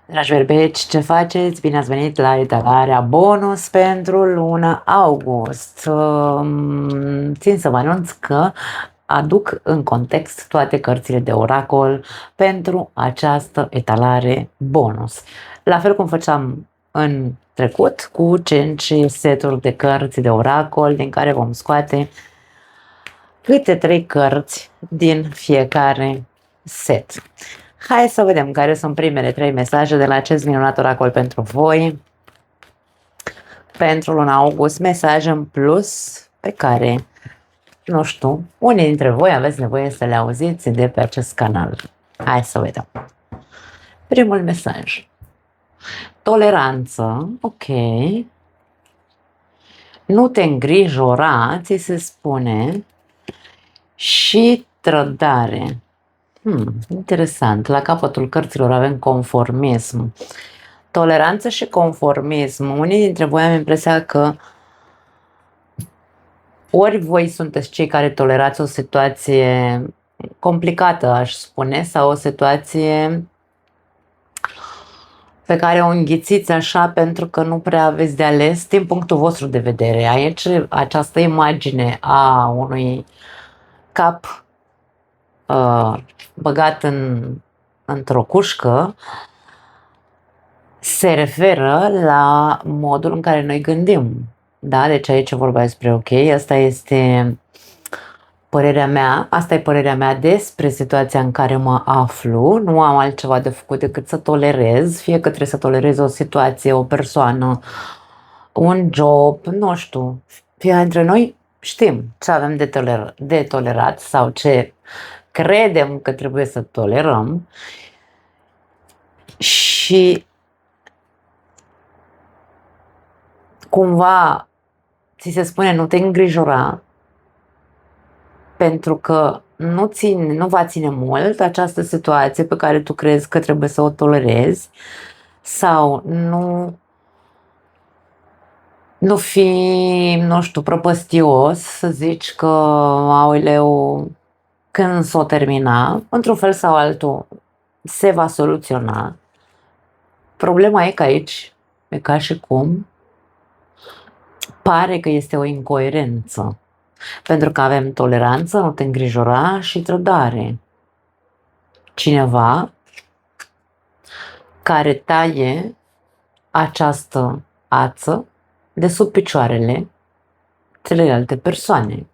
Dragi berbeci, ce faceți? Bine ați venit la etalarea bonus pentru luna august. Țin să vă anunț că aduc în context toate cărțile de oracol pentru această etalare bonus. La fel cum făceam în trecut cu 5 seturi de cărți de oracol din care vom scoate câte 3 cărți din fiecare set. Hai să vedem care sunt primele 3 mesaje de la acest minunat oracol pentru voi. Pentru luna august, mesaje în plus pe care, nu știu, unii dintre voi aveți nevoie să le auziți de pe acest canal. Hai să vedem. Primul mesaj. Toleranță, ok. Nu te îngrijora, ți se spune, și trădare. Interesant. La capătul cărților avem conformism. Toleranță și conformism. Unii dintre voi am impresia că ori voi sunteți cei care tolerați o situație complicată, aș spune, sau o situație pe care o înghițiți așa pentru că nu prea aveți de ales din punctul vostru de vedere. Aici această imagine a unui cap băgat într-o cușcă se referă la modul în care noi gândim. Da? Deci aici vorba despre ok, asta este părerea mea, asta e părerea mea despre situația în care mă aflu, nu am altceva de făcut decât să tolerez, fie că trebuie să tolerez o situație, o persoană, un job, nu știu, fie dintre noi știm ce avem de tolerat sau ce credem că trebuie să tolerăm și cumva ți se spune nu te îngrijora pentru că nu va ține mult această situație pe care tu crezi că trebuie să o tolerezi sau nu fi, nu știu, prăpăstios să zici că aoleu, când s-o termina, într-un fel sau altul se va soluționa. Problema e că aici, e ca și cum pare că este o incoerență. Pentru că avem toleranță, nu te îngrijora și trădare. Cineva care taie această ață de sub picioarele celelalte persoane.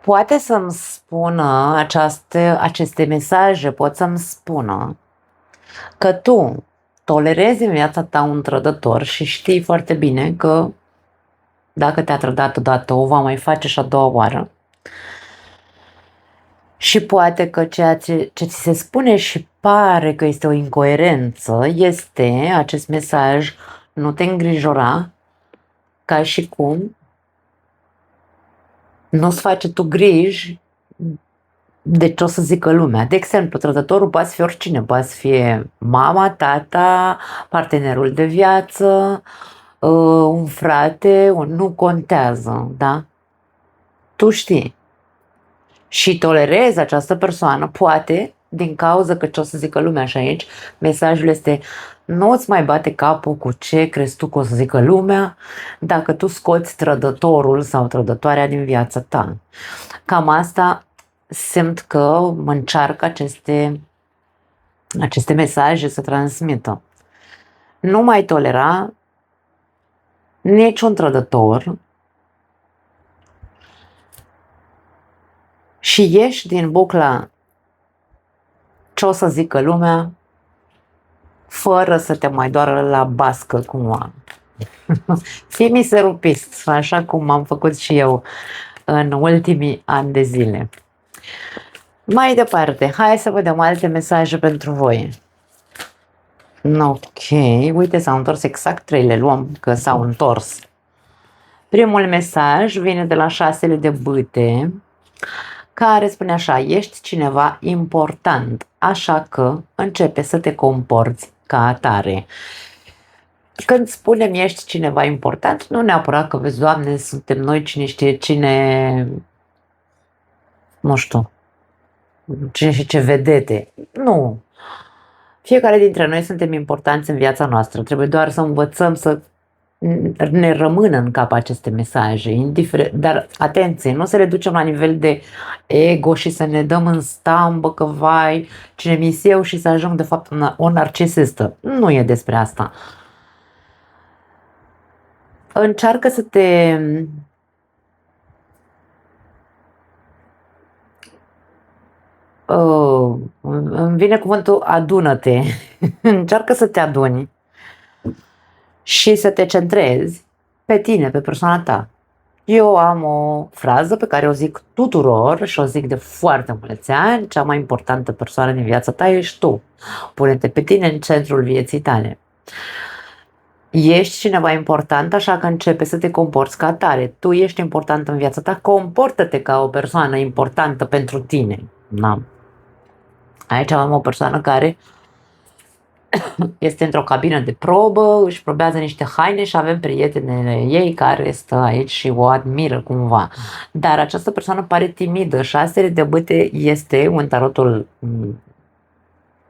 Poate să-mi spună aceste mesaje, pot să-mi spună că tu tolerezi în viața ta un trădător și știi foarte bine că dacă te-a trădat odată, o va mai face și a doua oară. Și poate că ceea ce ți se spune și pare că este o incoerență este acest mesaj, nu te îngrijora, ca și cum nu-ți face tu griji de ce o să zică lumea. De exemplu, trădătorul poate fi oricine, poate fi mama, tata, partenerul de viață, un frate, nu contează, da? Tu știi. Și tolerezi această persoană, poate, din cauza că ce o să zică lumea și aici, mesajul este nu îți mai bate capul cu ce crezi tu că o să zică lumea dacă tu scoți trădătorul sau trădătoarea din viața ta. Cam asta simt că mă încearcă aceste mesaje să transmită. Nu mai tolera niciun trădător și ieși din bucla ce o să zică lumea fără să te mai doară la bască cumva. Fii miserupist, așa cum am făcut și eu în ultimii ani de zile. Mai departe, hai să vedem alte mesaje pentru voi. Ok, uite, s-au întors exact 3, le luăm că s-au întors. Primul mesaj vine de la 6 de bâte, care spune așa, ești cineva important, așa că începe să te comporți ca atare. Când spunem ești cineva important, nu neapărat că vezi, Doamne, suntem noi cine știe cine, nu știu, cine și ce vedete. Nu. Fiecare dintre noi suntem importanți în viața noastră. Trebuie doar să învățăm să ne rămână în cap aceste mesaje, indiferent, dar atenție, nu să le ducem la nivel de ego și să ne dăm în stambă că vai, cine mi eu și să ajung de fapt o narcisistă. Nu e despre asta. Încearcă să te îmi vine cuvântul adună-te. Încearcă să te aduni și să te centrezi pe tine, pe persoana ta. Eu am o frază pe care o zic tuturor și o zic de foarte mulți ani: cea mai importantă persoană din viața ta ești tu. Pune-te pe tine în centrul vieții tale. Ești cineva important, așa că începe să te comporți ca atare. Tu ești important în viața ta, comportă-te ca o persoană importantă pentru tine. Da. Aici avem o persoană care este într-o cabină de probă, își probează niște haine și avem prietenele ei care stă aici și o admiră cumva. Dar această persoană pare timidă. Șasele de bâte este un tarotul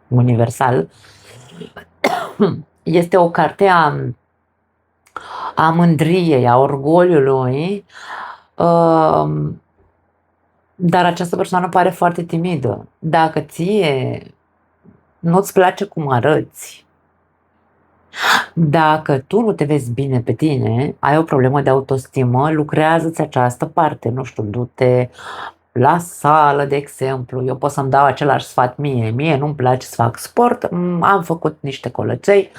universal. Este o carte a mândriei, a orgoliului, dar această persoană pare foarte timidă. Dacă ție nu-ți place cum arăți, dacă tu nu te vezi bine pe tine, ai o problemă de autostimă, lucrează-ți această parte. Nu știu, du-te la sală, de exemplu. Eu pot să-mi dau același sfat mie nu-mi place să fac sport, am făcut niște colăței,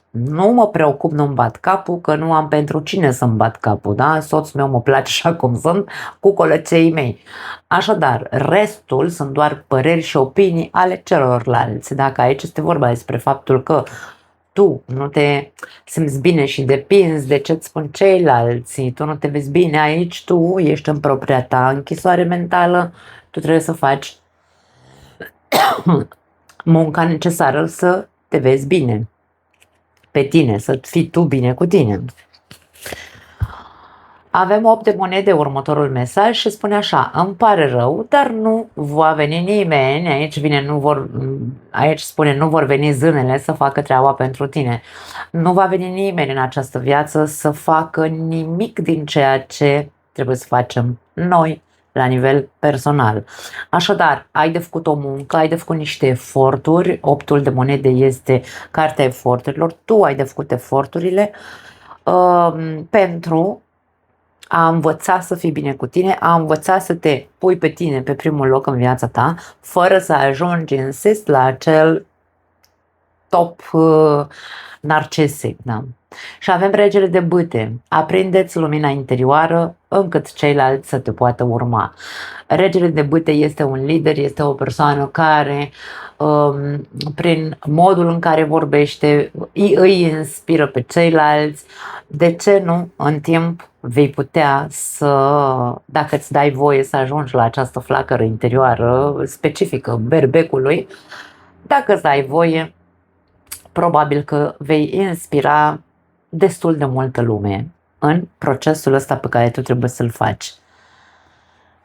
nu mă preocup, nu-mi bat capul, că nu am pentru cine să-mi bat capul, da? Soțul meu mă place așa cum sunt, cu colăței mei. Așadar, restul sunt doar păreri și opinii ale celorlalți. Dacă aici este vorba despre faptul că tu nu te simți bine și depinzi de ce-ți spun ceilalți, tu nu te vezi bine aici, tu ești în propria ta închisoare mentală, tu trebuie să faci munca necesară să te vezi bine pe tine, să fii tu bine cu tine. Avem 8 de monede, următorul mesaj, și spune așa: îmi pare rău, dar nu va veni nimeni, aici spune nu vor veni zânele să facă treaba pentru tine. Nu va veni nimeni în această viață să facă nimic din ceea ce trebuie să facem noi la nivel personal. Așadar, ai de făcut o muncă, ai de făcut niște eforturi, 8-ul de monede este cartea eforturilor, tu ai de făcut eforturile pentru a învăța să fii bine cu tine, a învăța să te pui pe tine pe primul loc în viața ta, fără să ajungi, insist, la acel top narcisic. Da? Și avem regele de bâte. Aprindeți lumina interioară încât ceilalți să te poată urma. Regele de bâte este un lider, este o persoană care prin modul în care vorbește îi inspiră pe ceilalți. De ce nu? În timp vei putea să, dacă îți dai voie să ajungi la această flacără interioară specifică berbecului, dacă îți dai voie, probabil că vei inspira destul de multă lume în procesul ăsta pe care tu trebuie să-l faci.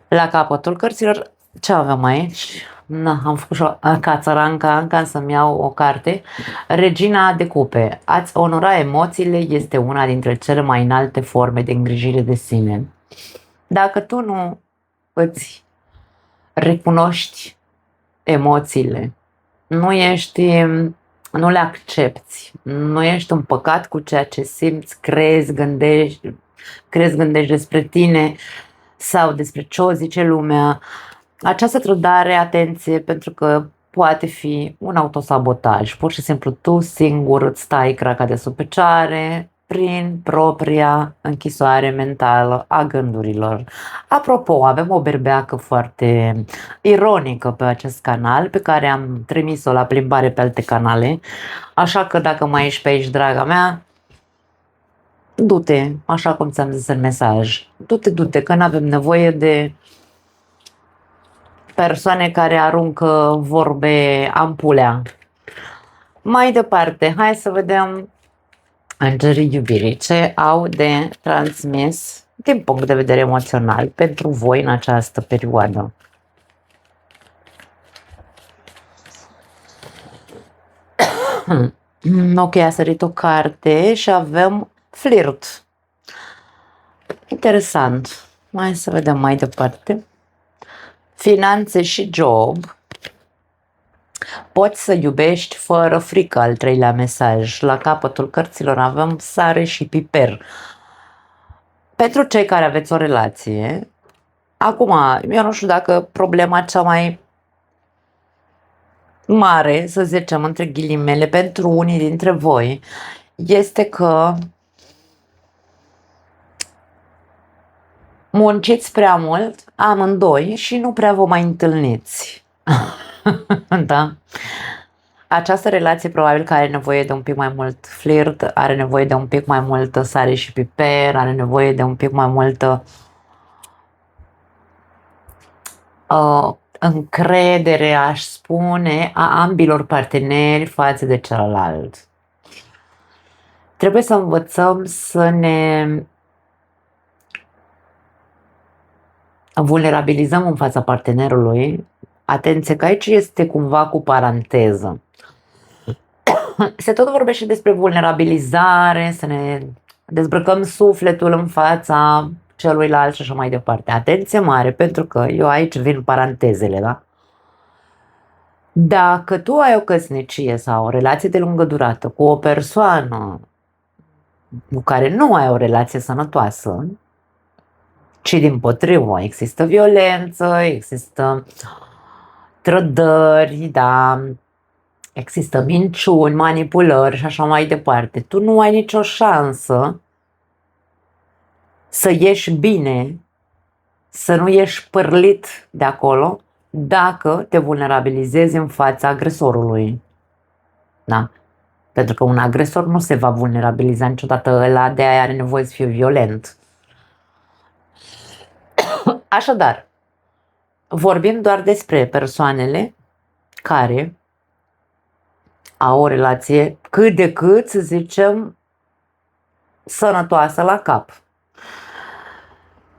La capătul cărților, ce avem aici? Am făcut și o cațăranca ca să-mi iau o carte. Regina de cupe. A-ți onora emoțiile este una dintre cele mai înalte forme de îngrijire de sine. Dacă tu nu îți recunoști emoțiile, nu le accepti, nu ești împăcat cu ceea ce simți, crezi, gândești despre tine sau despre ce o zice lumea, această trădare, atenție, pentru că poate fi un autosabotaj. Pur și simplu tu singur îți stai craca de sub picioare prin propria închisoare mentală a gândurilor. Apropo, avem o berbeacă foarte ironică pe acest canal, pe care am trimis-o la plimbare pe alte canale, așa că dacă mai ești pe aici, draga mea, du-te, așa cum ți-am zis în mesaj, du-te, că nu avem nevoie de persoane care aruncă vorbe ampulea. Mai departe, hai să vedem Îngerii iubirii, ce au de transmis din punct de vedere emoțional pentru voi în această perioadă? Ok, a sărit o carte și avem flirt. Interesant. Hai să vedem mai departe. Finanțe și job. Poți să iubești fără frică, al treilea mesaj. La capătul cărților avem sare și piper. Pentru cei care aveți o relație, acum, eu nu știu dacă problema cea mai mare, să zicem, între ghilimele, pentru unii dintre voi, este că munciți prea mult amândoi și nu prea vă mai întâlniți. Da? Această relație probabil că are nevoie de un pic mai mult flirt, are nevoie de un pic mai multă sare și piper, are nevoie de un pic mai multă încredere, aș spune, a ambilor parteneri față de celălalt. Trebuie să învățăm să ne vulnerabilizăm în fața partenerului. Atenție că aici este cumva cu paranteză. Se tot vorbește despre vulnerabilizare, să ne dezbrăcăm sufletul în fața celuilalt și așa mai departe. Atenție mare, pentru că eu aici vin parantezele, da? Dacă tu ai o căsnicie sau o relație de lungă durată cu o persoană cu care nu ai o relație sănătoasă, ci dimpotrivă, există violență, există trădări, da, există minciuni, manipulări și așa mai departe. Tu nu ai nicio șansă să ieși bine, să nu ieși părlit de acolo dacă te vulnerabilizezi în fața agresorului. Da? Pentru că un agresor nu se va vulnerabiliza niciodată, ăla de aia are nevoie să fie violent. Așadar, vorbim doar despre persoanele care au o relație cât de cât, să zicem, sănătoasă la cap.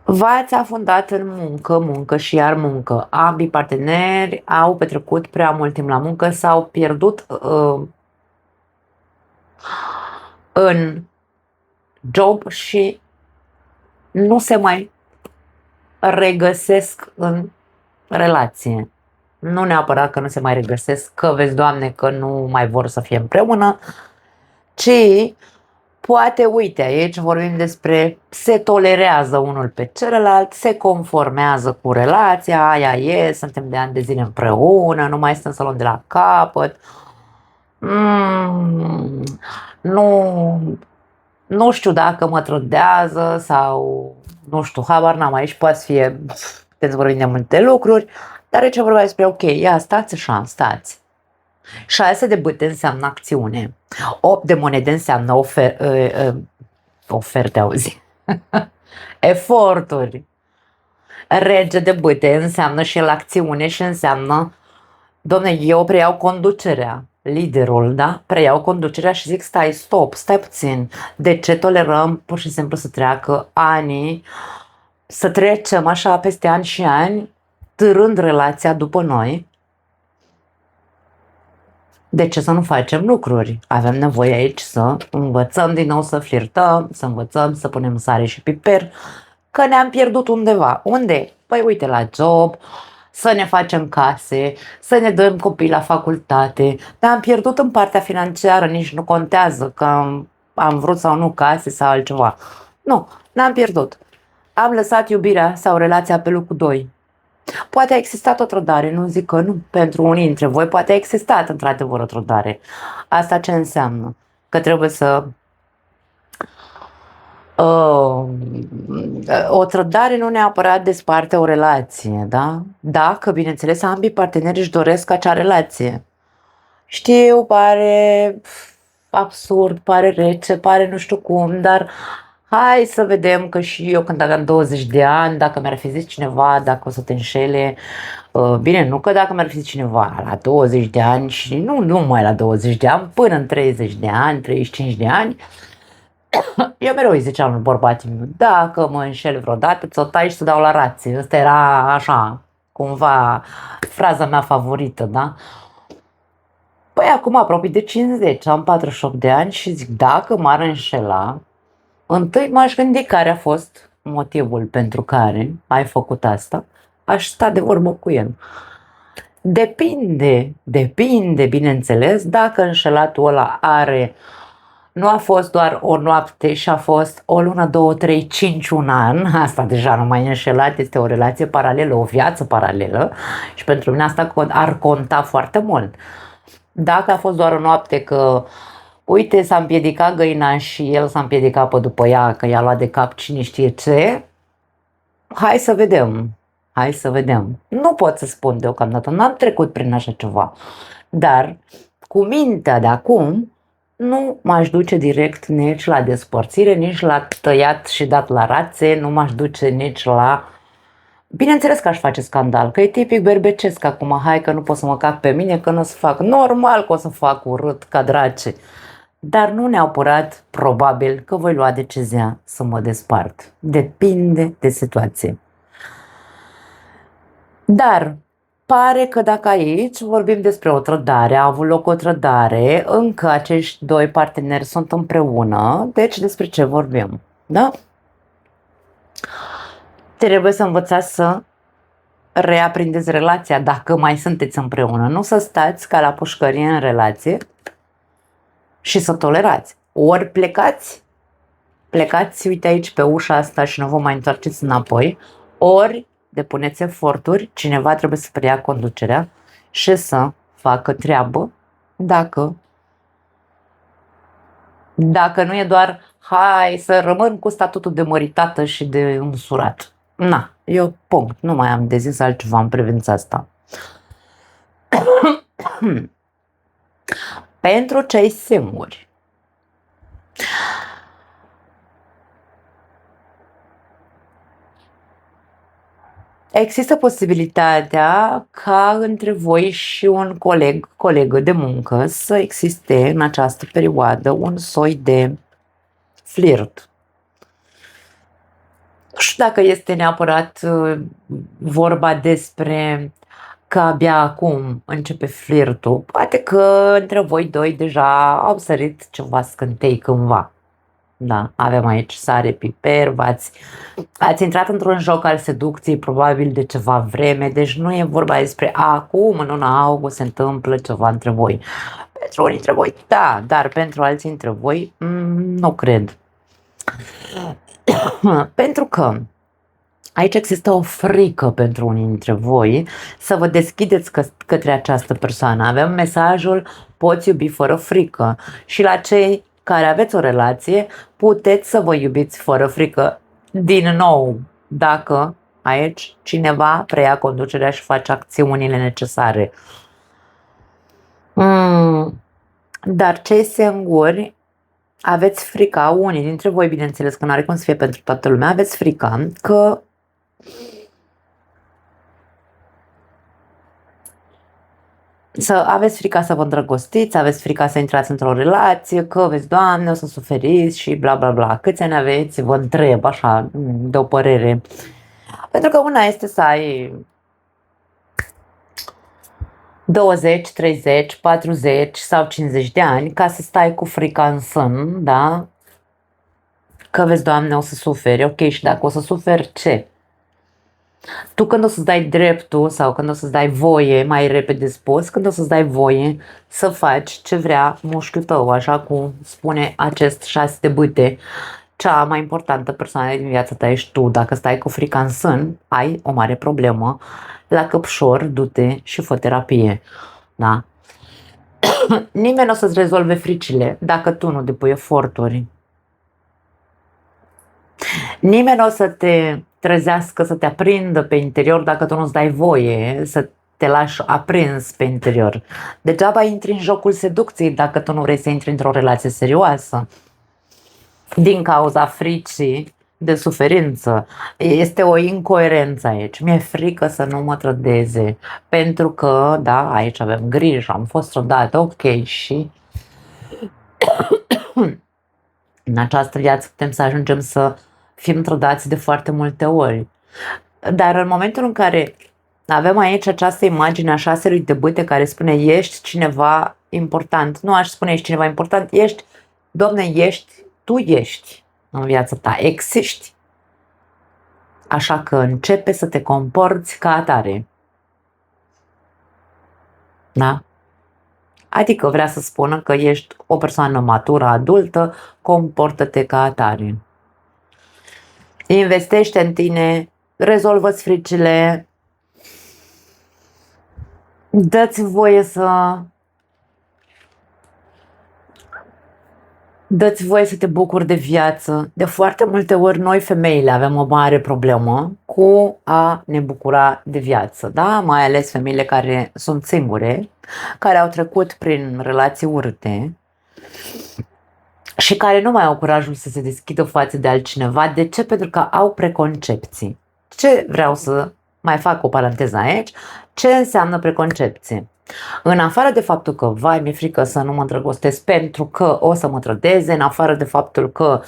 V-ați afundat în muncă, muncă și iar muncă. Ambii parteneri au petrecut prea mult timp la muncă, s-au pierdut în job și nu se mai regăsesc în relație. Nu neapărat că nu se mai regăsesc, că vezi, Doamne, că nu mai vor să fie împreună, ci poate, uite, aici vorbim despre se tolerează unul pe celălalt, se conformează cu relația, aia e, suntem de ani de zile împreună, nu mai stăm să luăm de la capăt. Nu știu dacă mă trădează sau nu știu, habar n-am, aici poate să fie, puteți vorbi de multe lucruri, dar aici vorba despre, ok, ia stați așa, stați. 6 de bâte înseamnă acțiune, 8 de monede înseamnă oferte, auzi, eforturi. Rege de bâte înseamnă și el acțiune și înseamnă, domne, eu preiau conducerea, liderul, da? Preiau conducerea și zic, stai, stop, stai puțin. De ce tolerăm pur și simplu să treacă ani, să trecem așa peste ani și ani, târând relația după noi? De ce să nu facem lucruri? Avem nevoie aici să învățăm din nou să flirtăm, să învățăm să punem sare și piper, că ne-am pierdut undeva. Unde? Păi uite, la job, să ne facem case, să ne dăm copii la facultate. Ne-am pierdut în partea financiară, nici nu contează că am vrut sau nu case sau altceva. Nu, n-am pierdut. Am lăsat iubirea sau relația pe locul 2. Poate a existat o trădare, nu zic că nu. Pentru unii dintre voi poate a existat într-adevăr o trădare. Asta ce înseamnă? Că trebuie să... o trădare nu neapărat desparte o relație, da? Dacă, bineînțeles, ambii parteneri își doresc acea relație. Știu, pare absurd, pare rece, pare nu știu cum, dar hai să vedem că și eu când aveam 20 de ani, dacă mi-ar fi zis cineva, dacă o să te înșele, bine, nu că dacă mi-ar fi zis cineva la 20 de ani și nu numai la 20 de ani, până în 30 de ani, 35 de ani, Eu mereu îi ziceam lui bărbatul meu, dacă mă înșel vreodată, ți-o tai și ți dau la rație. Asta era așa, cumva, fraza mea favorită, da? Păi acum apropii de 50, am 48 de ani și zic, dacă m-ar înșela, întâi m-aș gândi care a fost motivul pentru care ai făcut asta, aș sta de vorbă cu el. Depinde, bineînțeles, dacă înșelatul ăla nu a fost doar o noapte și a fost o lună, 2, 3, 5, un an, asta deja nu mai e înșelat, este o relație paralelă, o viață paralelă și pentru mine asta ar conta foarte mult. Dacă a fost doar o noapte că, uite, s-a împiedicat găina și el s-a împiedicat pe după ea, că i-a luat de cap cine știe ce, hai să vedem. Nu pot să spun deocamdată, n-am trecut prin așa ceva, dar cu mintea de acum nu m-aș duce direct nici la despărțire, nici la tăiat și dat la rațe, nu m-aș duce nici la... Bineînțeles că aș face scandal, că e tipic berbecesc acum, hai că nu pot să mă cac pe mine, că nu o să fac, normal că o să fac urât ca drace, dar nu neapărat probabil că voi lua decizia să mă despart. Depinde de situație. Dar pare că dacă aici vorbim despre o trădare, a avut loc o trădare, încă acești doi parteneri sunt împreună, deci despre ce vorbim, da? Trebuie să învățați să reaprindeți relația dacă mai sunteți împreună, nu să stați ca la pușcărie în relație și să tolerați. Ori plecați, uite aici pe ușa asta și nu vă mai întoarceți înapoi, ori depuneți eforturi, cineva trebuie să preia conducerea și să facă treabă dacă nu e doar hai să rămân cu statutul de măritată și de însurat. Na, eu punct, nu mai am de zis altceva în privința asta. Pentru cei singuri, există posibilitatea ca între voi și un colegă de muncă să existe în această perioadă un soi de flirt. Nu știu dacă este neapărat vorba despre că abia acum începe flirtul. Poate că între voi doi deja au sărit ceva scântei cândva. Da, avem aici sare, piper, ați intrat într-un joc al seducției probabil de ceva vreme, deci nu e vorba despre acum, în luna august se întâmplă ceva între voi. Pentru unii dintre voi, da, dar pentru alții dintre voi, nu cred. Pentru că aici există o frică pentru unii dintre voi să vă deschideți către această persoană. Avem mesajul poți iubi fără frică și la cei care aveți o relație puteți să vă iubiți fără frică din nou dacă aici cineva preia conducerea și face acțiunile necesare. Dar cei singuri aveți frica, unii dintre voi, bineînțeles că nu are cum să fie pentru toată lumea, aveți frica că aveți frica să vă îndrăgostiți, aveți frica să intrați într-o relație, că vezi, Doamne, o să suferiți și bla bla bla. Câți ani aveți? Vă întreb așa, de o părere. Pentru că una este să ai 20, 30, 40 sau 50 de ani ca să stai cu frica în sân, da? Că vezi, Doamne, o să suferi, ok, și dacă o să suferi, ce? Tu când o să-ți dai dreptul sau când o să-ți dai voie, mai repede spus, când o să-ți dai voie să faci ce vrea mușchiul tău, așa cum spune acest 6 de bâte, cea mai importantă persoană din viața ta ești tu. Dacă stai cu frica în sân, ai o mare problemă. La căpșor, du-te și fă terapie. Da? Nimeni nu o să-ți rezolve fricile dacă tu nu depui eforturi. Nimeni nu o să te trezească, să te aprindă pe interior dacă tu nu-ți dai voie să te lași aprins pe interior. Degeaba intri în jocul seducției dacă tu nu vrei să intri într-o relație serioasă. Din cauza fricii de suferință. Este o incoerență aici. Mi-e frică să nu mă trădeze. Pentru că, da, aici avem grijă, am fost trădată, ok, și... În această viață putem să ajungem să fim trădați de foarte multe ori. Dar în momentul în care avem aici această imagine a 6 de bâte care spune ești cineva important, nu aș spune ești cineva important, ești, Doamne, tu ești în viața ta, existi. Așa că începe să te comporți ca atare. Da? Adică vrea să spună că ești o persoană matură, adultă, comportă-te ca atare. Investește în tine, rezolvă-ți fricile, dă-ți voie să te bucuri de viață. De foarte multe ori noi femeile avem o mare problemă cu a ne bucura de viață, da? Mai ales femeile care sunt singure, care au trecut prin relații urâte și care nu mai au curajul să se deschidă față de altcineva. De ce? Pentru că au preconcepții. Ce vreau să mai fac o paranteză aici? Ce înseamnă preconcepție? În afară de faptul că, vai, mi-e frică să nu mă îndrăgostesc pentru că o să mă trădeze, în afară de faptul că,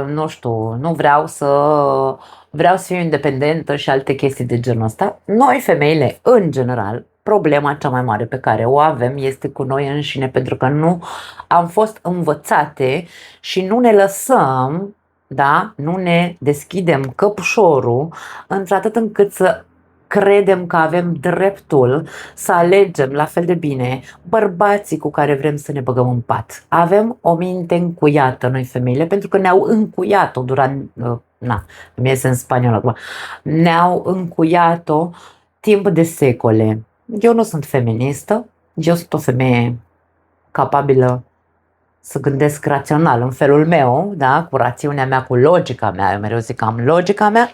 nu știu, nu vreau să fiu independentă și alte chestii de genul ăsta, noi femeile, în general, problema cea mai mare pe care o avem este cu noi înșine, pentru că nu am fost învățate și nu ne lăsăm, da, nu ne deschidem căpușorul într-atât încât să credem că avem dreptul să alegem la fel de bine bărbații cu care vrem să ne băgăm în pat. Avem o minte încuiată noi femeile, pentru că ne-au încuiat-o durant, mi iese în spaniolă acum, ne-au încuiat-o timp de secole. Eu nu sunt feministă, eu sunt o femeie capabilă să gândesc rațional în felul meu, da, cu rațiunea mea, cu logica mea, eu mereu zic că am logica mea,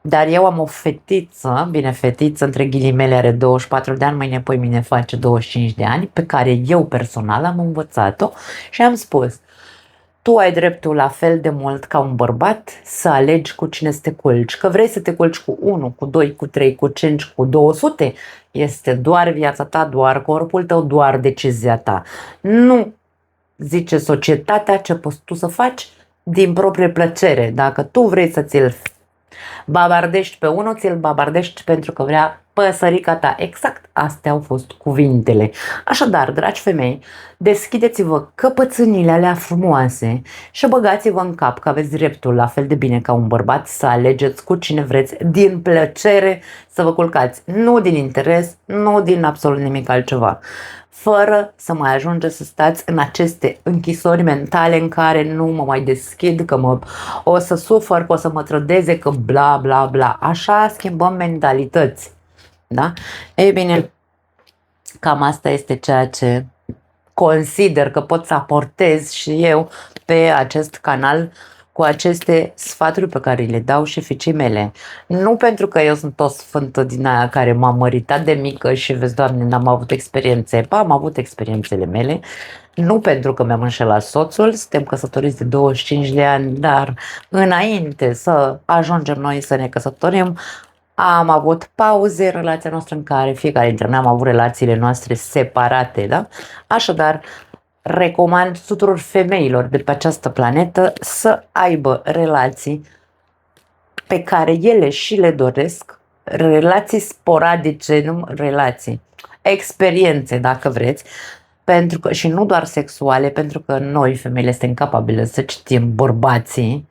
dar eu am o fetiță, fetiță între ghilimele, are 24 de ani, mâine face 25 de ani, pe care eu personal am învățat-o și am spus: tu ai dreptul la fel de mult ca un bărbat să alegi cu cine să te culci. Că vrei să te culci cu 1, cu 2, cu 3, cu 5, cu 200, este doar viața ta, doar corpul tău, doar decizia ta. Nu zice societatea ce poți tu să faci din proprie plăcere. Dacă tu vrei să ți-l babardești pe unul, ți-l babardești pentru că vrea păsărica ta. Exact astea au fost cuvintele. Așadar, dragi femei, deschideți-vă căpățânile alea frumoase și băgați-vă în cap că aveți dreptul, la fel de bine ca un bărbat, să alegeți cu cine vreți, din plăcere să vă culcați, nu din interes, nu din absolut nimic altceva, fără să mai ajungeți să stați în aceste închisori mentale în care nu mă mai deschid, că o să sufăr, că o să mă trădeze, că bla bla bla. Așa schimbăm mentalități. Da? Ei bine, cam asta este ceea ce consider că pot să aportez și eu pe acest canal cu aceste sfaturi pe care le dau și fiicei mele. Nu pentru că eu sunt o sfântă din aia care m-am măritat de mică și vezi, Doamne, n-am avut experiențe. Am avut experiențele mele. Nu pentru că mi-am înșelat soțul, suntem căsătoriți de 25 de ani, dar înainte să ajungem noi să ne căsătorim, am avut pauze în relația noastră în care fiecare dintre noi am avut relațiile noastre separate, da? Așadar, recomand tuturor femeilor de pe această planetă să aibă relații pe care ele și le doresc, relații sporadice, nu relații, experiențe, dacă vreți, pentru că, și nu doar sexuale, pentru că noi, femeile, suntem capabile să citim bărbații.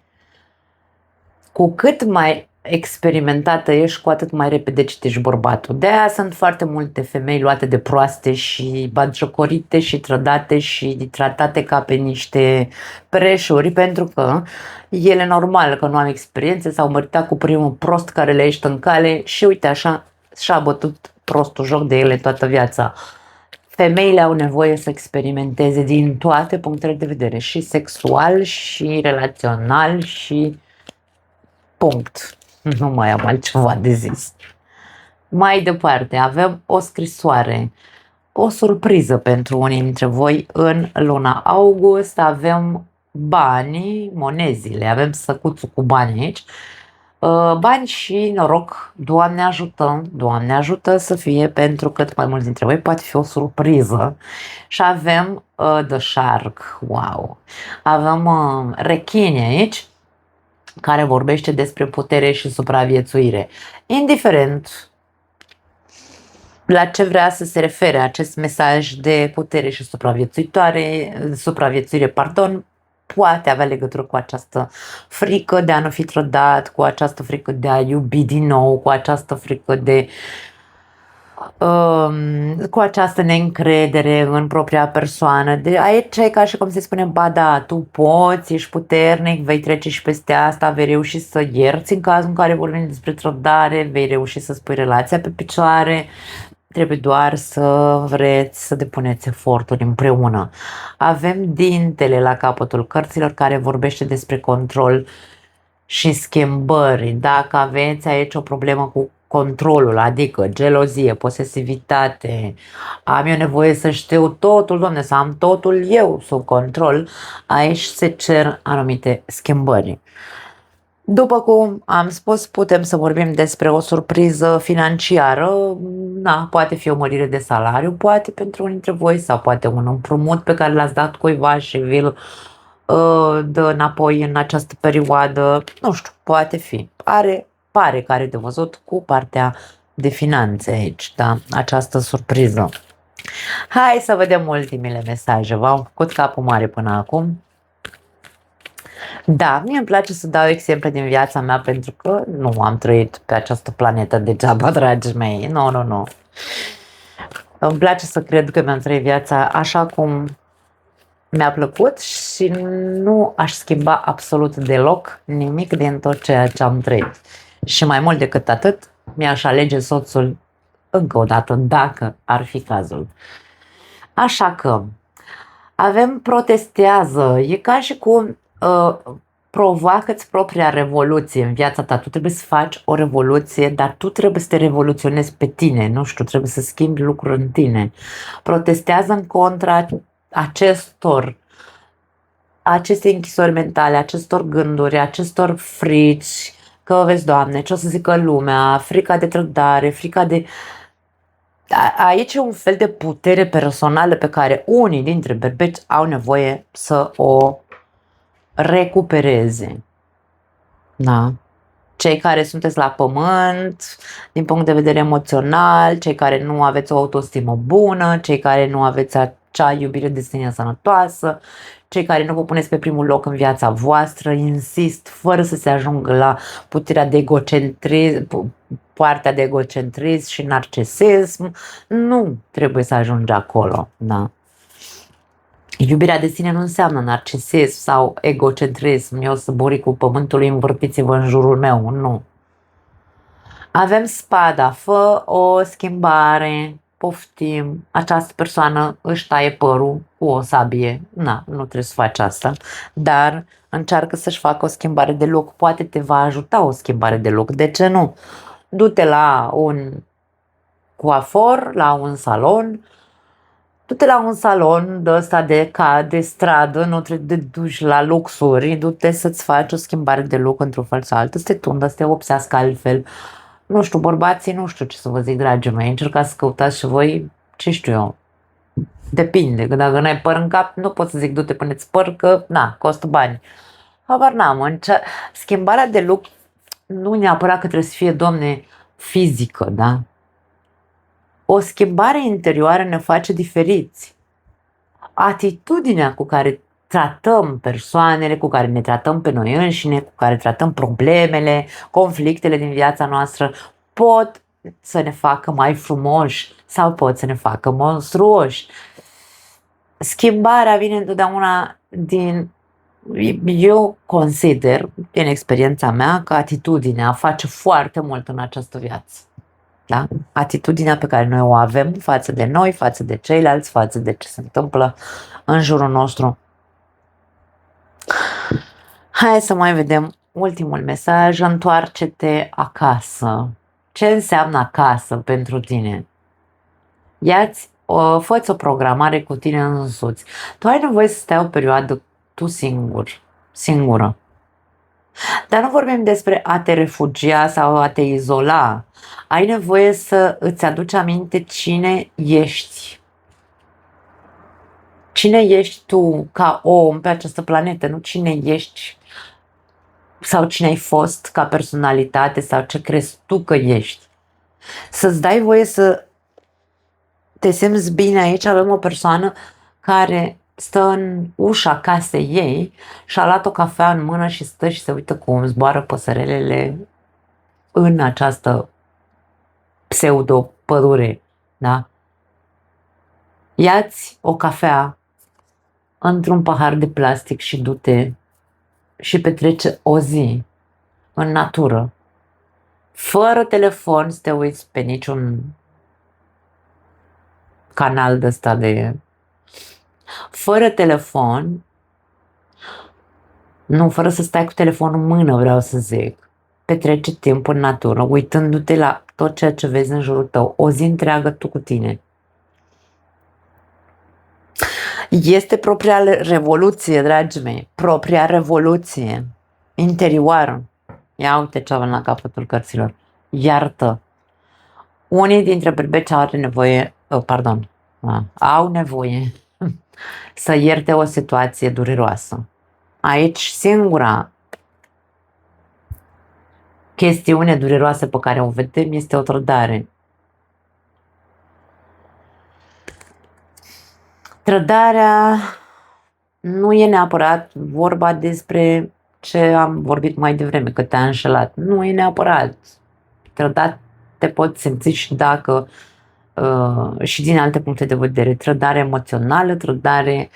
Cu cât mai experimentată ești, cu atât mai repede citești bărbatul. De aia sunt foarte multe femei luate de proaste și batjocorite și trădate și tratate ca pe niște preșuri, pentru că ele, normal că nu au experiențe, s-au măritat cu primul prost care le iește în cale și uite așa și-a bătut prostul joc de ele toată viața. Femeile au nevoie să experimenteze din toate punctele de vedere, și sexual, și relațional, și punct. Nu mai am altceva de zis. Mai departe, avem o scrisoare, o surpriză pentru unii dintre voi. În luna august avem banii, monezile, avem săcuțul cu bani aici. Bani și noroc, Doamne ajută să fie pentru cât mai mulți dintre voi, poate fi o surpriză. Și avem The Shark, wow! Avem rechine aici, care vorbește despre putere și supraviețuire. Indiferent la ce vrea să se refere acest mesaj de putere și supraviețuire, poate avea legătură cu această frică de a nu fi trădat, cu această frică de a iubi din nou, cu această frică de cu această neîncredere în propria persoană. Aici e ca și cum se spune, ba da, tu poți, ești puternic, vei trece și peste asta, vei reuși să ierți în cazul în care vorbim despre trădare, vei reuși să spui relația pe picioare, trebuie doar să vreți să depuneți eforturi împreună. Avem dintele la capătul cărților care vorbește despre control și schimbări. Dacă aveți aici o problemă cu controlul, adică gelozie, posesivitate, am eu nevoie să știu totul, Doamne, să am totul eu sub control, aici se cer anumite schimbări. După cum am spus, putem să vorbim despre o surpriză financiară, poate fi o mărire de salariu, poate pentru unii dintre voi, sau poate un împrumut pe care l-ați dat cuiva și vi-l dă înapoi în această perioadă, nu știu, poate fi. Pare că are de văzut cu partea de finanțe aici, da, această surpriză. Hai să vedem ultimele mesaje, v-am făcut capul mare până acum. Da, mie îmi place să dau exemple din viața mea pentru că nu am trăit pe această planetă degeaba, dragii mei. Nu. Îmi place să cred că mi-am trăit viața așa cum mi-a plăcut și nu aș schimba absolut deloc nimic din tot ceea ce am trăit. Și mai mult decât atât, mi-aș alege soțul încă o dată, dacă ar fi cazul. Așa că avem protestează, e ca și cum provoacă-ți propria revoluție în viața ta. Tu trebuie să faci o revoluție, dar tu trebuie să te revoluționezi pe tine, nu știu, trebuie să schimbi lucruri în tine. Protestează în contra aceste închisori mentale, acestor gânduri, acestor frici, că vezi, Doamne, ce o să zică lumea, frica de trădare, frica de... Aici e un fel de putere personală pe care unii dintre berbeci au nevoie să o recupereze. Da. Cei care sunteți la pământ, din punct de vedere emoțional, cei care nu aveți o autostimă bună, cei care nu aveți acea iubire de sine sănătoasă, cei care nu vă puneți pe primul loc în viața voastră, insist, fără să se ajungă la puterea de egocentrism, partea de egocentrism și narcisism, nu trebuie să ajungi acolo, da. Iubirea de sine nu înseamnă narcisism sau egocentrism, eu să buricul pământului, învârtiți-vă în jurul meu, nu. Avem spada, fă o schimbare, poftim, această persoană își taie părul cu o sabie, nu trebuie să faci asta, dar încearcă să-și facă o schimbare de look, poate te va ajuta o schimbare de look, de ce nu? Du-te la un coafor, la un salon, du-te la un salon de ăsta de stradă, nu trebuie de duci la luxuri, du-te să-ți faci o schimbare de look într-un fel sau altul, să te tundă, să te obsească altfel. Nu știu, bărbații, nu știu ce să vă zic, dragii mei, încercați să căutați și voi, ce știu eu, depinde, că dacă n-ai păr în cap, nu pot să zic du-te până-ți păr, că, costă bani. Habar n-am, schimbarea de look nu neapărat că trebuie să fie, Doamne, fizică, da? O schimbare interioară ne face diferiți. Atitudinea cu care tratăm persoanele, cu care ne tratăm pe noi înșine, cu care tratăm problemele, conflictele din viața noastră, pot să ne facă mai frumoși sau pot să ne facă monstruoși. Schimbarea vine întotdeauna eu consider, din experiența mea, că atitudinea face foarte mult în această viață. Da? Atitudinea pe care noi o avem față de noi, față de ceilalți, față de ce se întâmplă în jurul nostru. Hai să mai vedem ultimul mesaj. Întoarce-te acasă. Ce înseamnă acasă pentru tine? Fă-ți o programare cu tine însuți. Tu ai nevoie să stai o perioadă tu singură. Dar nu vorbim despre a te refugia sau a te izola. Ai nevoie să îți aduci aminte cine ești. Cine ești tu ca om pe această planetă, nu cine ești sau cine ai fost ca personalitate sau ce crezi tu că ești. Să-ți dai voie să te simți bine. Aici avem o persoană care stă în ușa casei ei și a luat o cafea în mână și stă și se uită cum zboară păsărelele în această pseudo-pădure, da? Ia-ți o cafea într-un pahar de plastic și du-te și petrece o zi în natură, fără telefon, să te uiți pe niciun canal de ăsta fără telefon, nu, fără să stai cu telefonul în mână, vreau să zic. Petrece timp în natură, uitându-te la tot ceea ce vezi în jurul tău, o zi întreagă tu cu tine. Este propria revoluție, dragii mei, propria revoluție interioară. Ia uite ce avem la capătul cărților. Iartă. Unii dintre berbeci au nevoie să ierte o situație dureroasă. Aici singura chestiune dureroasă pe care o vedem este o trădare. Trădarea nu e neapărat vorba despre ce am vorbit mai devreme, că te-a înșelat. Nu e neapărat. Trădat te poți simți și dacă și din alte puncte de vedere. Trădare emoțională, trădare,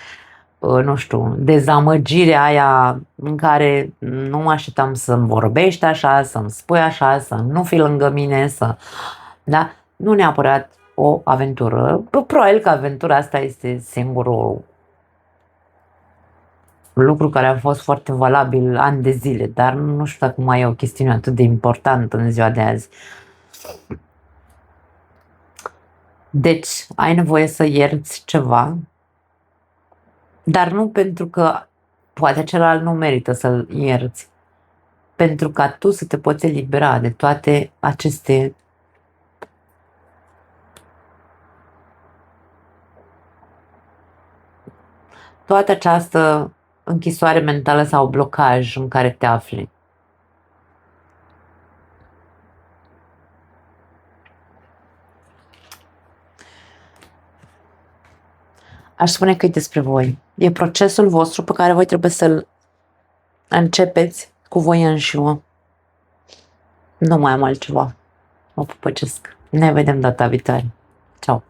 nu știu, dezamăgirea aia în care nu mă așteptam să-mi vorbești așa, să-mi spui așa, să nu fii lângă mine, da? Nu neapărat o aventură. Probabil că aventura asta este singurul lucru care a fost foarte valabil ani de zile, dar nu știu dacă mai e o chestiune atât de importantă în ziua de azi. Deci, ai nevoie să ierți ceva, dar nu pentru că poate celălalt nu merită să-l ierți, pentru ca tu să te poți elibera de toate aceste toată această închisoare mentală sau blocaj în care te afli. Aș spune că e despre voi. E procesul vostru pe care voi trebuie să-l începeți cu voi înșivă. Nu mai am altceva. Mă pupăcesc. Ne vedem data viitoare. Ciao.